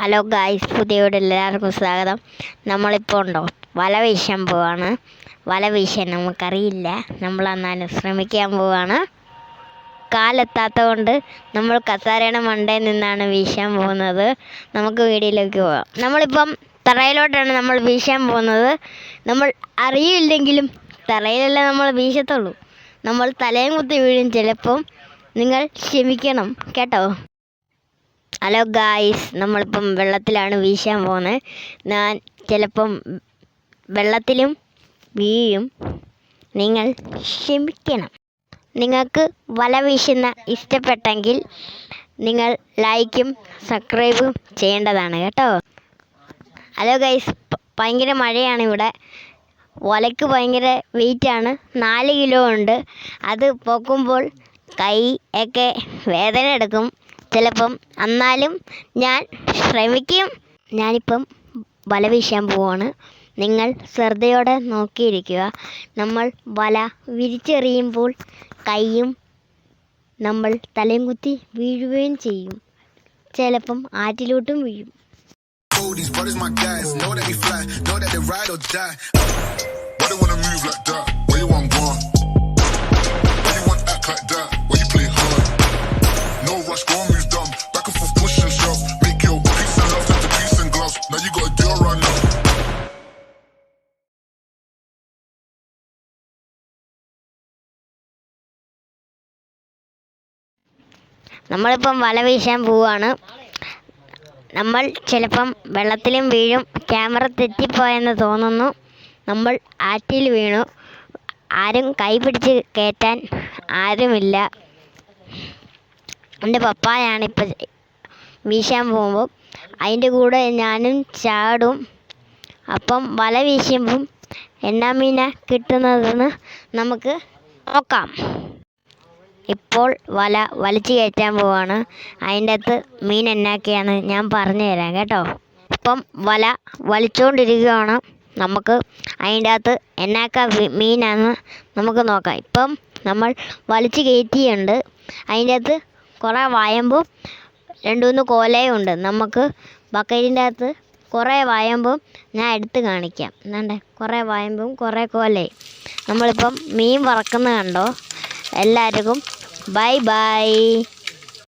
Hello guys, പുതിയോട് എല്ലാവർക്കും സ്വാഗതം. നമ്മളിപ്പോൾ ഉണ്ടോ വല വീശാൻ പോവാണ്. വല വീശാൻ നമുക്കറിയില്ല, നമ്മളെന്നാലും ശ്രമിക്കാൻ പോവാണ്. കാലെത്താത്ത കൊണ്ട് നമ്മൾ കസാരയുടെ മണ്ടയിൽ നിന്നാണ് വീശാൻ പോകുന്നത്. നമുക്ക് വീഡിയോയിലേക്ക് പോകാം. നമ്മളിപ്പം തറയിലോട്ടാണ് നമ്മൾ വീശാൻ പോകുന്നത്. നമ്മൾ അറിയില്ലെങ്കിലും തറയിലല്ല നമ്മൾ വീശത്തുള്ളൂ. നമ്മൾ തലയും കുത്തി വീഴും ചിലപ്പം. നിങ്ങൾ ക്ഷമിക്കണം കേട്ടോ. ഹലോ ഗായ്സ്, നമ്മളിപ്പം വെള്ളത്തിലാണ് വീശാൻ പോകുന്നത്. ഞാൻ ചിലപ്പം വെള്ളത്തിലും വീഴും, നിങ്ങൾ ക്ഷമിക്കണം. നിങ്ങൾക്ക് വല വീശുന്ന ഇഷ്ടപ്പെട്ടെങ്കിൽ നിങ്ങൾ ലൈക്കും സബ്സ്ക്രൈബും ചെയ്യേണ്ടതാണ് കേട്ടോ. ഹലോ ഗായ്സ്, ഭയങ്കര മഴയാണ് ഇവിടെ. വലയ്ക്ക് ഭയങ്കര വെയിറ്റാണ്, 4 കിലോ ഉണ്ട്. അത് പൊക്കുമ്പോൾ കൈ ഒക്കെ വേദന എടുക്കും ചിലപ്പം. എന്നാലും ഞാൻ ശ്രമിക്കും. ഞാനിപ്പം വല വീശാൻ പോവാണ്. നിങ്ങൾ ശ്രദ്ധയോടെ നോക്കിയിരിക്കുക. നമ്മൾ വല വിരിച്ചെറിയുമ്പോൾ കൈയും നമ്മൾ തലയും കുത്തി വീഴുകയും ചെയ്യും. ചിലപ്പം ആറ്റിലോട്ടും വീഴും. നമ്മളിപ്പം വല വീശാൻ പോവാണ്. നമ്മൾ ചിലപ്പം വെള്ളത്തിലും വീഴും. ക്യാമറ തെറ്റിപ്പോയെന്ന് തോന്നുന്നു. നമ്മൾ ആറ്റിൽ വീണു. ആരും കൈ പിടിച്ച് കയറ്റാൻ ആരുമില്ല. എൻ്റെ പപ്പായാണിപ്പോൾ വീശാൻ പോകുമ്പോൾ അതിൻ്റെ കൂടെ ഞാനും ചാടും. അപ്പം വല വീശുമ്പം എന്നാ മീനാ കിട്ടുന്നതെന്ന് നമുക്ക് നോക്കാം. ഇപ്പോൾ വല വലിച്ചു കയറ്റാൻ പോവാണ്. അതിൻ്റെ അകത്ത് മീൻ എന്നാക്കിയാണ് ഞാൻ പറഞ്ഞു തരാം കേട്ടോ. ഇപ്പം വല വലിച്ചുകൊണ്ടിരിക്കുകയാണ്. നമുക്ക് അതിൻ്റെ അകത്ത് എന്നാക്ക മീനാണെന്ന് നമുക്ക് നോക്കാം. ഇപ്പം നമ്മൾ വലിച്ചു കയറ്റിയുണ്ട്. അതിൻ്റെ അകത്ത് കുറേ വായമ്പും 2-3 കോലയും ഉണ്ട്. നമുക്ക് ബക്കറ്റിൻ്റെ അകത്ത് കുറേ വായമ്പും ഞാൻ എടുത്ത് കാണിക്കാം. എന്നാണ്ടേ കുറേ വായമ്പും കുറേ കോലയും. നമ്മളിപ്പം മീൻ വറക്കുന്നത് കണ്ടോ. എല്ലാവർക്കും ബൈ ബൈ.